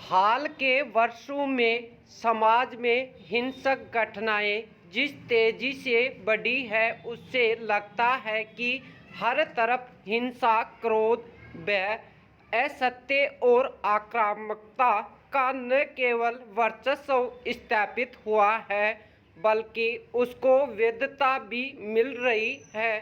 हाल के वर्षों में समाज में हिंसक घटनाएं जिस तेजी से बढ़ी है उससे लगता है कि हर तरफ हिंसा, क्रोध, भय, असत्य और आक्रामकता का न केवल वर्चस्व स्थापित हुआ है बल्कि उसको वैधता भी मिल रही है।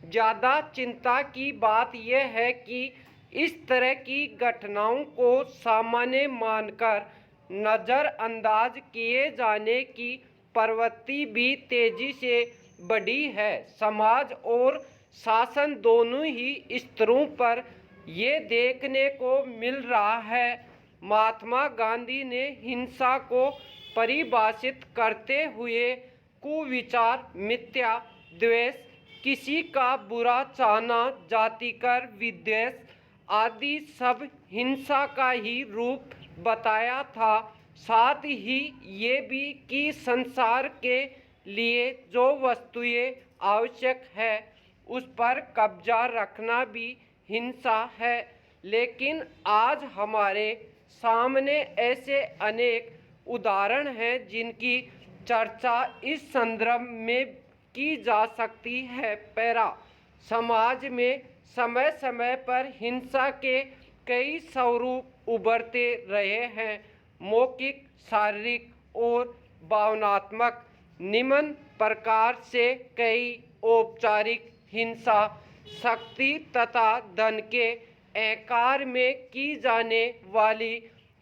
ज़्यादा चिंता की बात यह है कि इस तरह की घटनाओं को सामान्य मानकर नज़रअंदाज किए जाने की प्रवृत्ति भी तेजी से बढ़ी है। समाज और शासन दोनों ही स्तरों पर ये देखने को मिल रहा है। महात्मा गांधी ने हिंसा को परिभाषित करते हुए कुविचार, मिथ्या, द्वेष, किसी का बुरा चाहना, जातिकर विद्वेष आदि सब हिंसा का ही रूप बताया था। साथ ही ये भी कि संसार के लिए जो वस्तुएं आवश्यक है उस पर कब्जा रखना भी हिंसा है। लेकिन आज हमारे सामने ऐसे अनेक उदाहरण हैं जिनकी चर्चा इस संदर्भ में की जा सकती है। पैरा समाज में समय समय पर हिंसा के कई स्वरूप उभरते रहे हैं। मौखिक, शारीरिक और भावनात्मक। निम्न प्रकार से कई औपचारिक हिंसा शक्ति तथा धन के अहंकार में की जाने वाली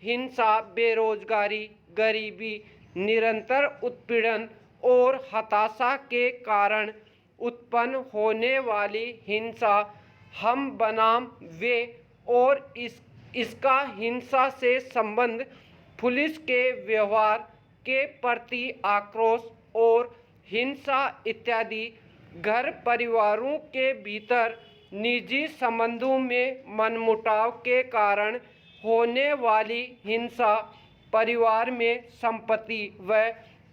हिंसा, बेरोजगारी, गरीबी, निरंतर उत्पीड़न और हताशा के कारण उत्पन्न होने वाली हिंसा, हम बनाम वे और इसका हिंसा से संबंध, पुलिस के व्यवहार के प्रति आक्रोश और हिंसा इत्यादि। घर परिवारों के भीतर निजी संबंधों में मनमुटाव के कारण होने वाली हिंसा, परिवार में संपत्ति व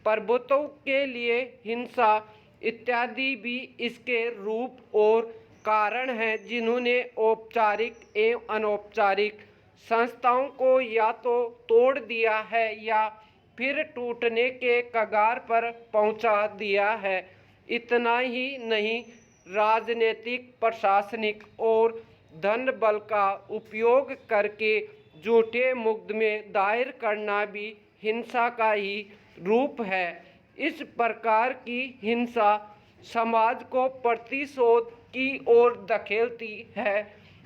प्रभुत्व के लिए हिंसा इत्यादि भी इसके रूप और कारण हैं जिन्होंने औपचारिक एवं अनौपचारिक संस्थाओं को या तो तोड़ दिया है या फिर टूटने के कगार पर पहुंचा दिया है। इतना ही नहीं, राजनीतिक, प्रशासनिक और धन बल का उपयोग करके झूठे मुकदमे दायर करना भी हिंसा का ही रूप है। इस प्रकार की हिंसा समाज को प्रतिशोध की ओर धकेलती है।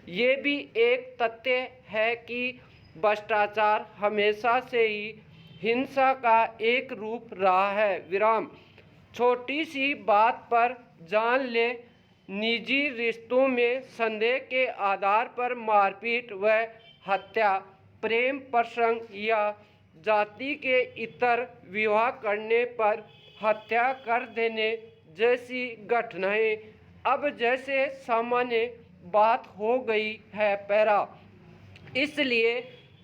ये भी एक तथ्य है कि भ्रष्टाचार हमेशा से ही हिंसा का एक रूप रहा है। विराम। छोटी सी बात पर जान ले, निजी रिश्तों में संदेह के आधार पर मारपीट व हत्या, प्रेम प्रसंग या जाति के इतर विवाह करने पर हत्या कर देने जैसी घटनाएं अब जैसे सामान्य बात हो गई है। पैरा इसलिए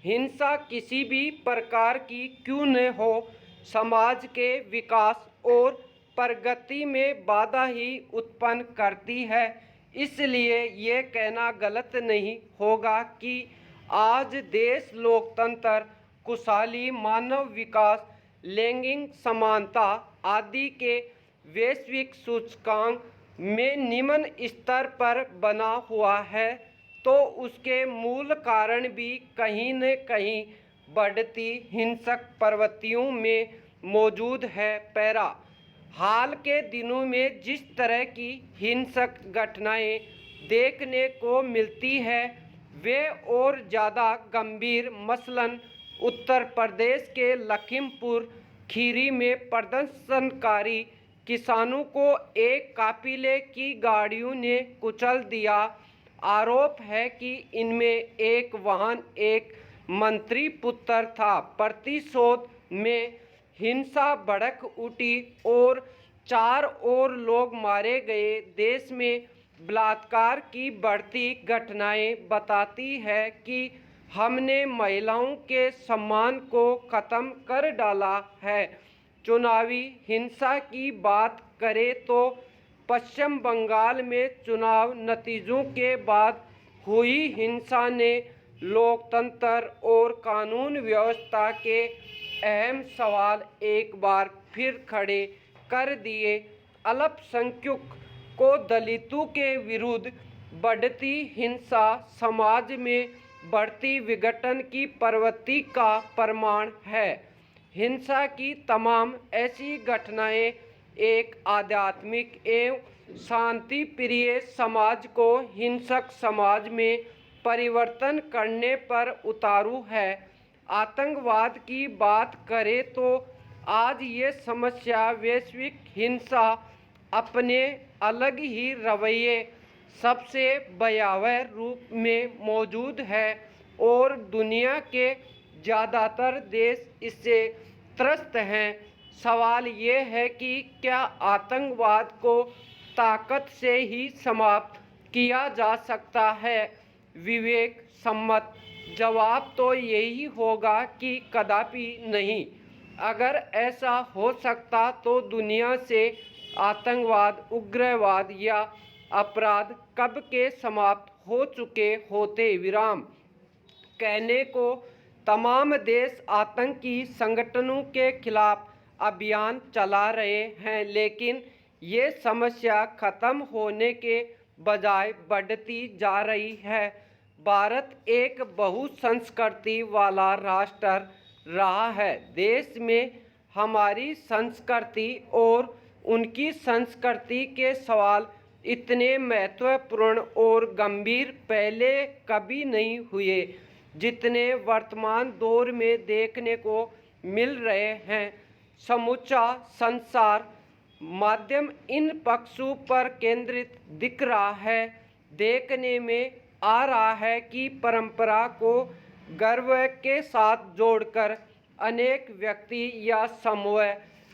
हिंसा किसी भी प्रकार की क्यों न हो, समाज के विकास और प्रगति में बाधा ही उत्पन्न करती है। इसलिए ये कहना गलत नहीं होगा कि आज देश लोकतंत्र, खुशहाली, मानव विकास, लैंगिक समानता आदि के वैश्विक सूचकांक में निम्न स्तर पर बना हुआ है, तो उसके मूल कारण भी कहीं न कहीं बढ़ती हिंसक प्रवृत्तियों में मौजूद है। पैरा हाल के दिनों में जिस तरह की हिंसक घटनाएं देखने को मिलती है वे और ज़्यादा गंभीर। मसलन उत्तर प्रदेश के लखीमपुर खीरी में प्रदर्शनकारी किसानों को एक काफिले की गाड़ियों ने कुचल दिया। आरोप है कि इनमें एक वाहन एक मंत्री पुत्र था। प्रतिशोध में हिंसा भड़क उठी और 4 और लोग मारे गए। देश में बलात्कार की बढ़ती घटनाएं बताती है कि हमने महिलाओं के सम्मान को खत्म कर डाला है। चुनावी हिंसा की बात करें तो पश्चिम बंगाल में चुनाव नतीजों के बाद हुई हिंसा ने लोकतंत्र और कानून व्यवस्था के अहम सवाल एक बार फिर खड़े कर दिए। अल्पसंख्यक को दलितों के विरुद्ध बढ़ती हिंसा समाज में बढ़ती विघटन की प्रवृत्ति का प्रमाण है। हिंसा की तमाम ऐसी घटनाएं एक आध्यात्मिक एवं शांति प्रिय समाज को हिंसक समाज में परिवर्तन करने पर उतारू है। आतंकवाद की बात करें तो आज ये समस्या वैश्विक हिंसा अपने अलग ही रवैये सबसे भयावह रूप में मौजूद है और दुनिया के ज़्यादातर देश इससे त्रस्त हैं। सवाल ये है कि क्या आतंकवाद को ताकत से ही समाप्त किया जा सकता है? विवेक सम्मत जवाब तो यही होगा कि कदापि नहीं। अगर ऐसा हो सकता तो दुनिया से आतंकवाद, उग्रवाद या अपराध कब के समाप्त हो चुके होते। विराम कहने को तमाम देश आतंकी संगठनों के खिलाफ अभियान चला रहे हैं, लेकिन ये समस्या खत्म होने के बजाय बढ़ती जा रही है। भारत एक बहुसंस्कृति वाला राष्ट्र रहा है। देश में हमारी संस्कृति और उनकी संस्कृति के सवाल इतने महत्वपूर्ण और गंभीर पहले कभी नहीं हुए जितने वर्तमान दौर में देखने को मिल रहे हैं। समूचा संसार माध्यम इन पक्षों पर केंद्रित दिख रहा है। देखने में आ रहा है कि परंपरा को गर्व के साथ जोड़कर अनेक व्यक्ति या समूह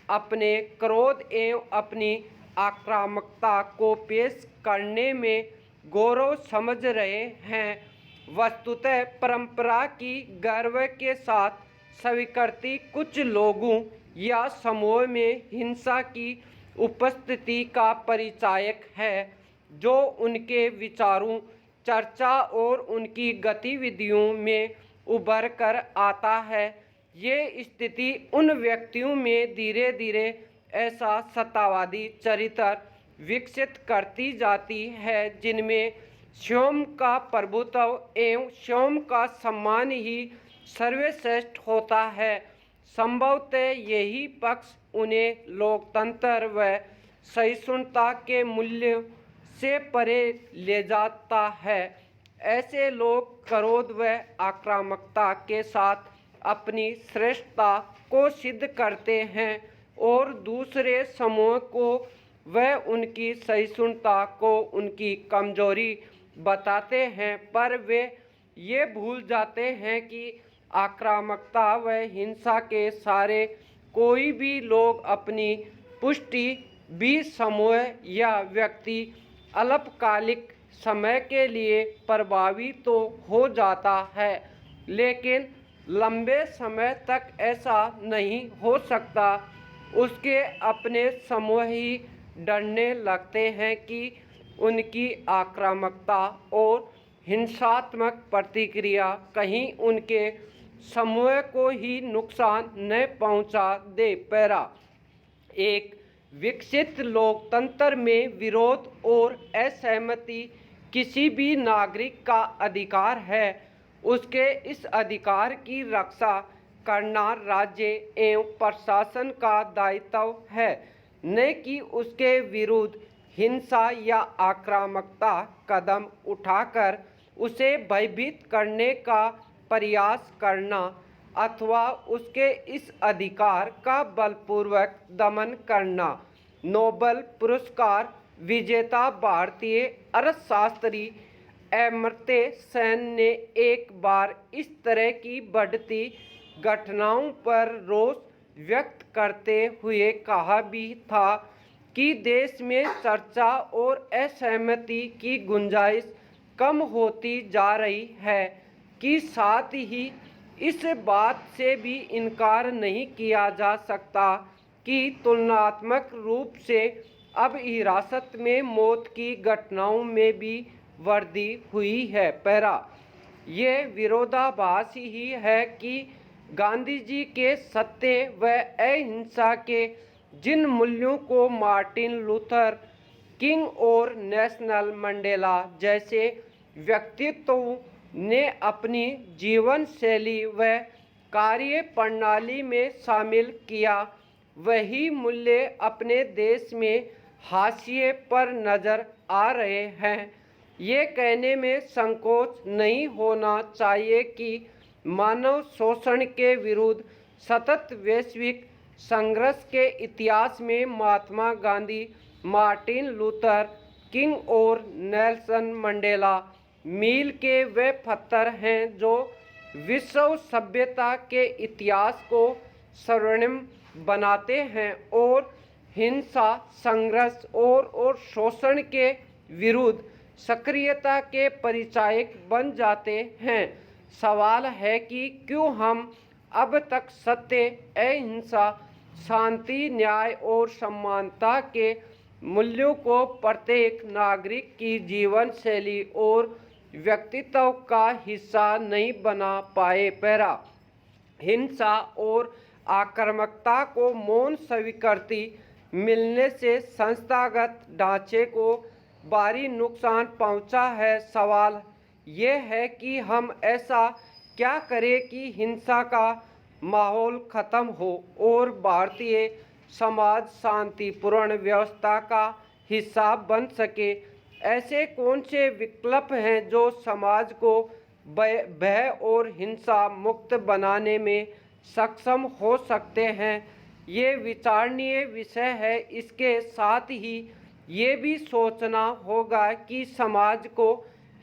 अपने क्रोध एवं अपनी आक्रामकता को पेश करने में गौरव समझ रहे हैं। वस्तुतः परंपरा की गर्व के साथ स्वीकृति कुछ लोगों या समूह में हिंसा की उपस्थिति का परिचायक है, जो उनके विचारों, चर्चा और उनकी गतिविधियों में उभर कर आता है। ये स्थिति उन व्यक्तियों में धीरे धीरे ऐसा सत्तावादी चरित्र विकसित करती जाती है जिनमें स्वयं का प्रभुत्व एवं स्वयं का सम्मान ही सर्वश्रेष्ठ होता है। संभवतः यही पक्ष उन्हें लोकतंत्र व सहिष्णुता के मूल्य से परे ले जाता है। ऐसे लोग क्रोध व आक्रामकता के साथ अपनी श्रेष्ठता को सिद्ध करते हैं और दूसरे समूह को वह उनकी सहिष्णुता को उनकी कमजोरी बताते हैं, पर वे ये भूल जाते हैं कि आक्रामकता व हिंसा के सारे कोई भी लोग अपनी पुष्टि भी समूह या व्यक्ति अल्पकालिक समय के लिए प्रभावी तो हो जाता है, लेकिन लंबे समय तक ऐसा नहीं हो सकता। उसके अपने समूह ही डरने लगते हैं कि उनकी आक्रामकता और हिंसात्मक प्रतिक्रिया कहीं उनके समूह को ही नुकसान न पहुंचा दे। पैरा एक विकसित लोकतंत्र में विरोध और असहमति किसी भी नागरिक का अधिकार है। उसके इस अधिकार की रक्षा करना राज्य एवं प्रशासन का दायित्व है, न कि उसके विरुद्ध हिंसा या आक्रामकता कदम उठाकर उसे भयभीत करने का प्रयास करना अथवा उसके इस अधिकार का बलपूर्वक दमन करना। नोबेल पुरस्कार विजेता भारतीय अर्थशास्त्री अमर्त्य सेन ने एक बार इस तरह की बढ़ती घटनाओं पर रोष व्यक्त करते हुए कहा भी था कि देश में चर्चा और असहमति की गुंजाइश कम होती जा रही है, कि साथ ही इस बात से भी इनकार नहीं किया जा सकता कि तुलनात्मक रूप से अब हिरासत में मौत की घटनाओं में भी वृद्धि हुई है। पैरा ये विरोधाभास ही है कि गांधी जी के सत्य व अहिंसा के जिन मूल्यों को मार्टिन लूथर किंग और नेल्सन मंडेला जैसे व्यक्तित्वों ने अपनी जीवन शैली व कार्य प्रणाली में शामिल किया, वही मूल्य अपने देश में हाशिए पर नजर आ रहे हैं। ये कहने में संकोच नहीं होना चाहिए कि मानव शोषण के विरुद्ध सतत वैश्विक संघर्ष के इतिहास में Mahatma Gandhi, Martin Luther king और नेल्सन मंडेला मील के वे पत्थर हैं जो विश्व सभ्यता के इतिहास को स्वर्णिम बनाते हैं और हिंसा, संघर्ष और शोषण के विरुद्ध सक्रियता के परिचायक बन जाते हैं। सवाल है कि क्यों हम अब तक सत्य, अहिंसा, शांति, न्याय और समानता के मूल्यों को प्रत्येक नागरिक की जीवन शैली और व्यक्तित्व का हिस्सा नहीं बना पाए। पैरा हिंसा और आक्रामकता को मौन स्वीकृति मिलने से संस्थागत ढांचे को भारी नुकसान पहुंचा है। सवाल ये है कि हम ऐसा क्या करें कि हिंसा का माहौल खत्म हो और भारतीय समाज शांतिपूर्ण व्यवस्था का हिस्सा बन सके। ऐसे कौन से विकल्प हैं जो समाज को भय और हिंसा मुक्त बनाने में सक्षम हो सकते हैं? ये विचारणीय विषय है। इसके साथ ही ये भी सोचना होगा कि समाज को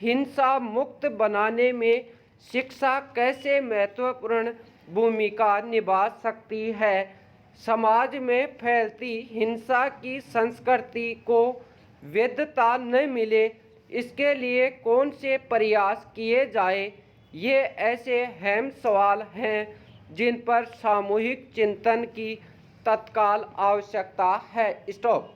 हिंसा मुक्त बनाने में शिक्षा कैसे महत्वपूर्ण भूमिका निभा सकती है। समाज में फैलती हिंसा की संस्कृति को वैधता न मिले, इसके लिए कौन से प्रयास किए जाए? ये ऐसे अहम सवाल हैं जिन पर सामूहिक चिंतन की तत्काल आवश्यकता है। स्टॉप।